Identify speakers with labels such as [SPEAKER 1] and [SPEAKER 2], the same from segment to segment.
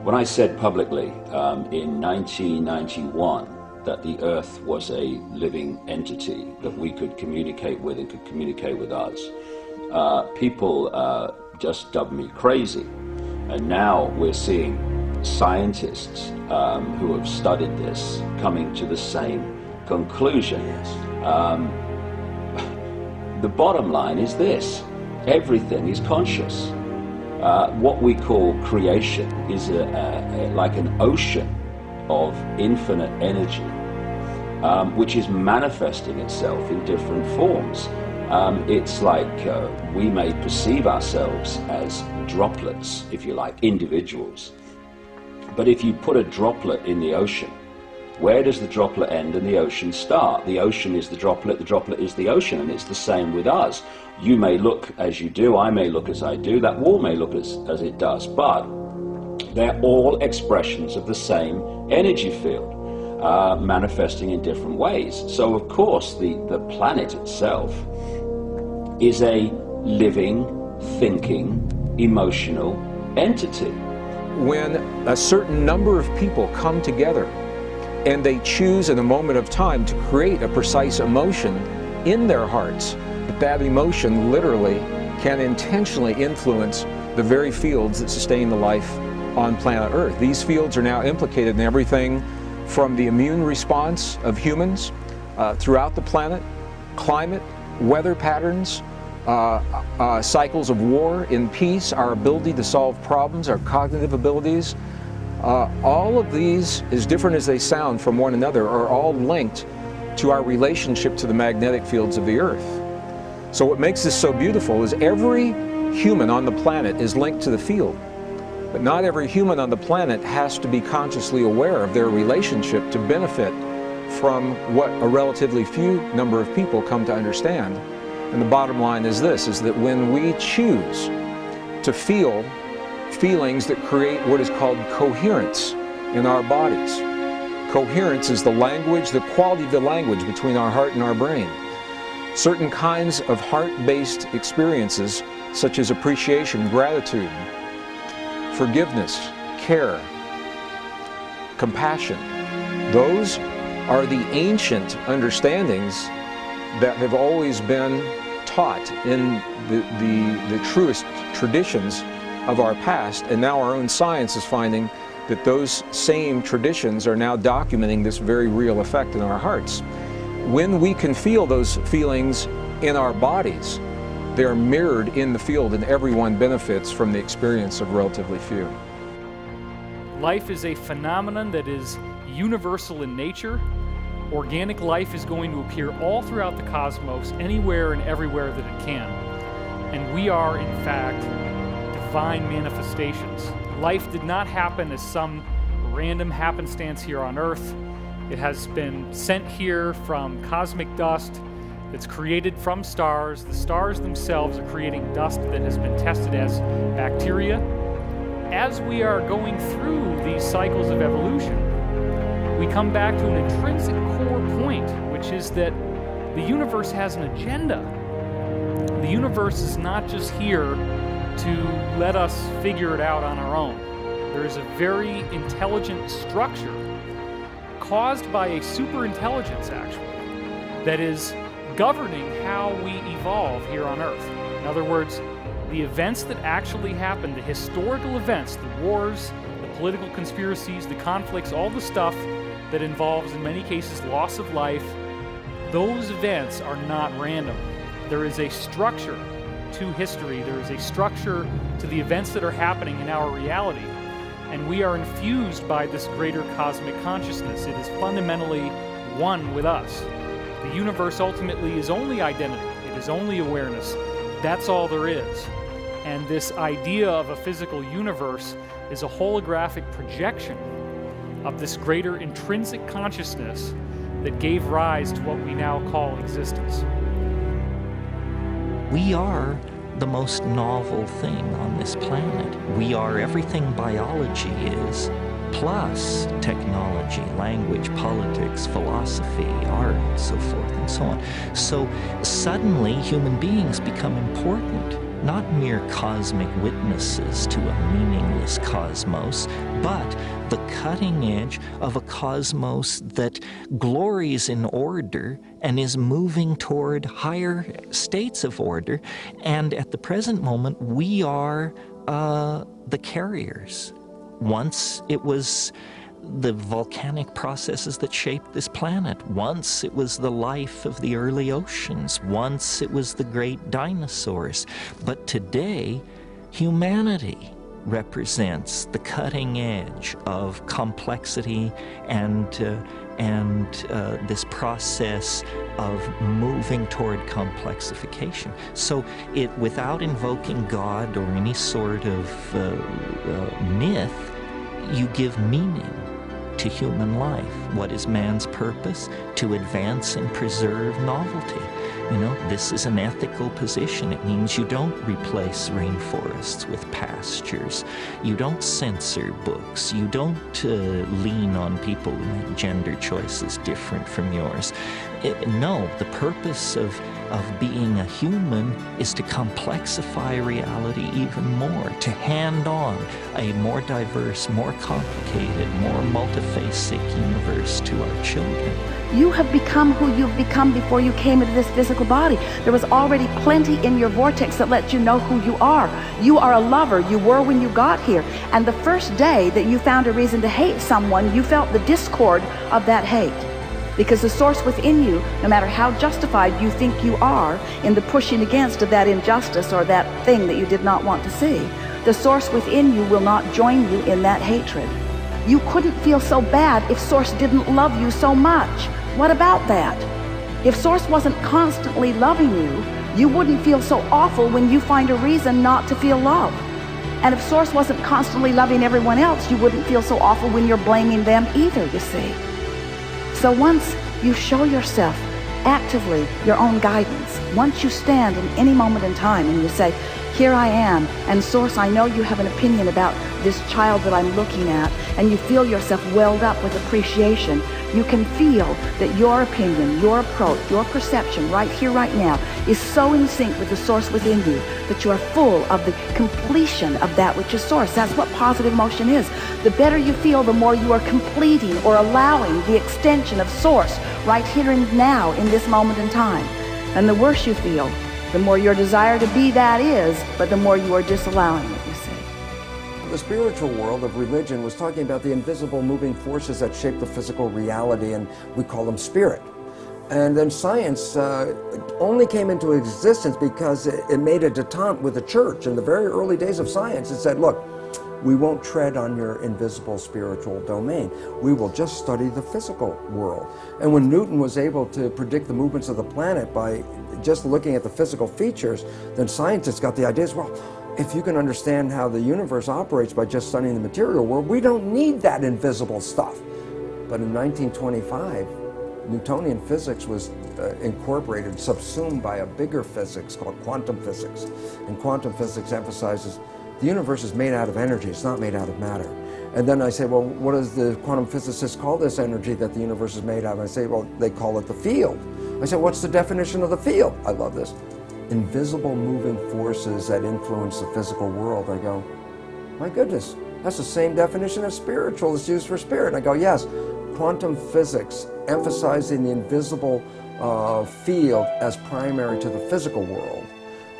[SPEAKER 1] When I said publicly in 1991 that the Earth was a living entity that we could communicate with and could communicate with us, people just dubbed me crazy. And now we're seeing scientists who have studied this coming to the same conclusion. The bottom line is this: everything is conscious. What we call creation is like an ocean of infinite energy, which is manifesting itself in different forms. It's like we may perceive ourselves as droplets, if you like, individuals. But if you put a droplet in the ocean, where does the droplet end and the ocean start? The ocean is the droplet is the ocean, and it's the same with us. You may look as you do, I may look as I do, that wall may look as it does, but they're all expressions of the same energy field, manifesting in different ways. So of course the planet itself is a living, thinking, emotional entity.
[SPEAKER 2] When a certain number of people come together and they choose in a moment of time to create a precise emotion in their hearts, that emotion literally can intentionally influence the very fields that sustain the life on planet Earth. These fields are now implicated in everything from the immune response of humans throughout the planet, climate, weather patterns, cycles of war in peace, our ability to solve problems, our cognitive abilities. All of these, as different as they sound from one another, are all linked to our relationship to the magnetic fields of the Earth. So what makes this so beautiful is every human on the planet is linked to the field, but not every human on the planet has to be consciously aware of their relationship to benefit from what a relatively few number of people come to understand. And the bottom line is this, is that when we choose to feel feelings that create what is called coherence in our bodies. Coherence is the language, the quality of the language between our heart and our brain. Certain kinds of heart-based experiences, such as appreciation, gratitude, forgiveness, care, compassion, those are the ancient understandings that have always been taught in the truest traditions of our past, and now our own science is finding that those same traditions are now documenting this very real effect in our hearts. When we can feel those feelings in our bodies, they are mirrored in the field, and everyone benefits from the experience of relatively few.
[SPEAKER 3] Life is a phenomenon that is universal in nature. Organic life is going to appear all throughout the cosmos, anywhere and everywhere that it can. And we are, in fact, divine manifestations. Life did not happen as some random happenstance here on Earth. It has been sent here from cosmic dust that's created from stars. The stars themselves are creating dust that has been tested as bacteria. As we are going through these cycles of evolution, we come back to an intrinsic core point, which is that the universe has an agenda. The universe is not just here to let us figure it out on our own. There is a very intelligent structure caused by a superintelligence, actually, that is governing how we evolve here on Earth. In other words, the events that actually happened, the historical events, the wars, the political conspiracies, the conflicts, all the stuff that involves, in many cases, loss of life, those events are not random. There is a structure to history. There is a structure to the events that are happening in our reality. And we are infused by this greater cosmic consciousness. It is fundamentally one with us. The universe ultimately is only identity. It is only awareness. That's all there is. And this idea of a physical universe is a holographic projection of this greater intrinsic consciousness that gave rise to what we now call existence.
[SPEAKER 4] We are the most novel thing on this planet. We are everything biology is, plus technology, language, politics, philosophy, art, and so forth and so on. So suddenly human beings become important not mere cosmic witnesses to a meaningless cosmos, but the cutting edge of a cosmos that glories in order and is moving toward higher states of order. And at the present moment, we are the carriers. Once it was the volcanic processes that shaped this planet. Once it was the life of the early oceans. Once it was the great dinosaurs. But today, humanity represents the cutting edge of complexity and this process of moving toward complexification. So without invoking God or any sort of myth, you give meaning to human life. What is man's purpose? To advance and preserve novelty. You know, this is an ethical position. It means you don't replace rainforests with pastures. You don't censor books. You don't lean on people who make gender choices different from yours. No, the purpose of being a human is to complexify reality even more, to hand on a more diverse, more complicated, more multifaceted universe to our children.
[SPEAKER 5] You have become who you've become before you came into this physical body. There was already plenty in your vortex that lets you know who you are. You are a lover. You were when you got here. And the first day that you found a reason to hate someone, you felt the discord of that hate. Because the source within you, no matter how justified you think you are in the pushing against of that injustice or that thing that you did not want to see, the source within you will not join you in that hatred. You couldn't feel so bad if Source didn't love you so much. What about that? If Source wasn't constantly loving you, you wouldn't feel so awful when you find a reason not to feel love. And if Source wasn't constantly loving everyone else, you wouldn't feel so awful when you're blaming them either, you see. So once you show yourself actively your own guidance, once you stand in any moment in time and you say, here I am, and Source, I know you have an opinion about this child that I'm looking at, and you feel yourself welled up with appreciation, you can feel that your opinion, your approach, your perception right here, right now, is so in sync with the Source within you that you are full of the completion of that which is Source. That's what positive emotion is. The better you feel, the more you are completing or allowing the extension of Source right here and now in this moment in time. And the worse you feel, the more your desire to be that is, but the more you are disallowing it, you see.
[SPEAKER 6] The spiritual world of religion was talking about the invisible moving forces that shape the physical reality, and we call them spirit. And then science only came into existence because it made a detente with the church. In the very early days of science, it said, look, we won't tread on your invisible spiritual domain. We will just study the physical world. And when Newton was able to predict the movements of the planet by just looking at the physical features, then scientists got the idea as well. If you can understand how the universe operates by just studying the material world, we don't need that invisible stuff. But in 1925, Newtonian physics was incorporated, subsumed by a bigger physics called quantum physics. And quantum physics emphasizes the universe is made out of energy, it's not made out of matter. And then I say, well, what does the quantum physicists call this energy that the universe is made out of? I say, well, they call it the field. I say, what's the definition of the field? I love this. Invisible moving forces that influence the physical world. I go, my goodness, that's the same definition as spiritual that's used for spirit. And I go, yes, quantum physics emphasizing the invisible field as primary to the physical world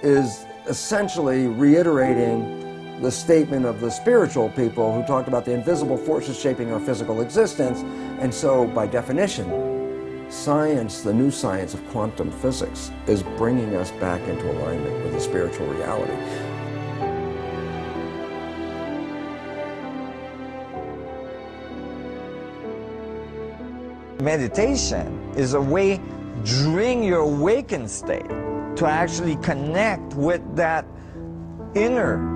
[SPEAKER 6] is essentially reiterating the statement of the spiritual people who talked about the invisible forces shaping our physical existence. And so, by definition, science, the new science of quantum physics, is bringing us back into alignment with the spiritual reality.
[SPEAKER 7] Meditation is a way during your awakened state to actually connect with that inner,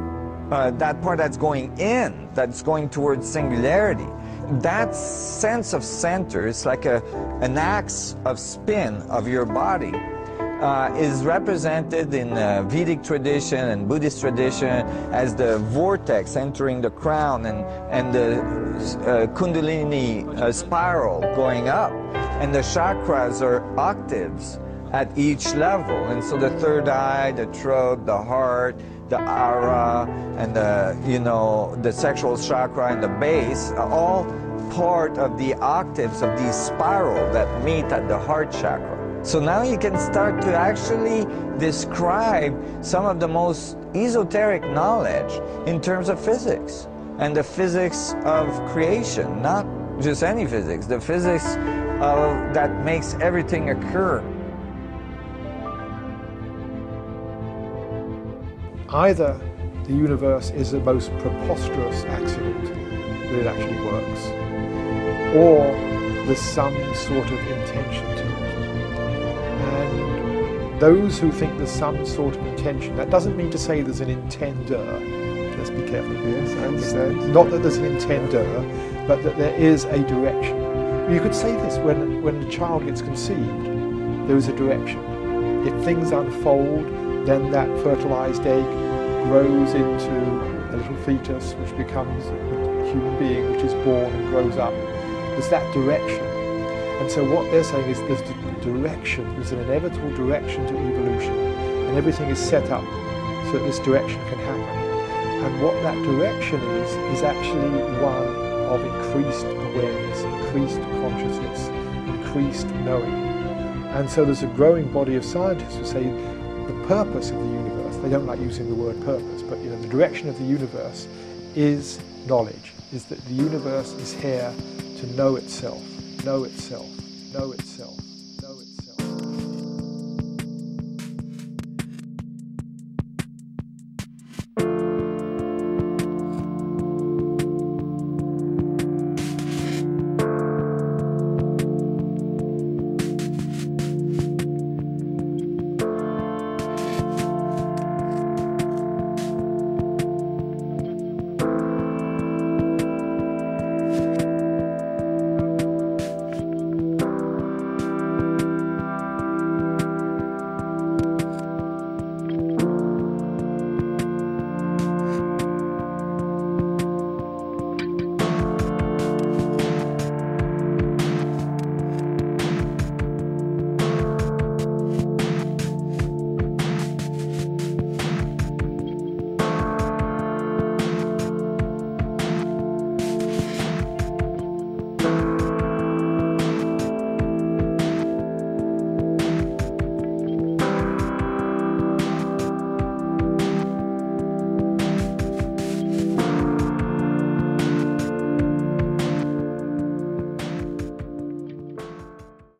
[SPEAKER 7] that part that's going in, that's going towards singularity. That sense of center is like an axe of spin of your body, is represented in Vedic tradition and Buddhist tradition as the vortex entering the crown and the Kundalini spiral going up. And the chakras are octaves at each level. And so the third eye, the throat, the heart, the aura, and the, the sexual chakra and the base are all part of the octaves of the spiral that meet at the heart chakra. So now you can start to actually describe some of the most esoteric knowledge in terms of physics and the physics of creation, not just any physics, the physics that makes everything occur.
[SPEAKER 8] Either the universe is the most preposterous accident that it actually works, or there's some sort of intention to it. And those who think there's some sort of intention, that doesn't mean to say there's an intender. Let's be careful.
[SPEAKER 6] Yes, I understand.
[SPEAKER 8] Not that there's an intender, but that there is a direction. You could say this, when a child gets conceived, there is a direction. If things unfold, then that fertilized egg grows into a little fetus, which becomes a human being, which is born and grows up. There's that direction. And so what they're saying is there's the direction, there's an inevitable direction to evolution, and everything is set up so that this direction can happen. And what that direction is actually one of increased awareness, increased consciousness, increased knowing. And so there's a growing body of scientists who say the purpose of the universe, they don't like using the word purpose, but the direction of the universe is knowledge, is that the universe is here to know itself, know itself, know itself.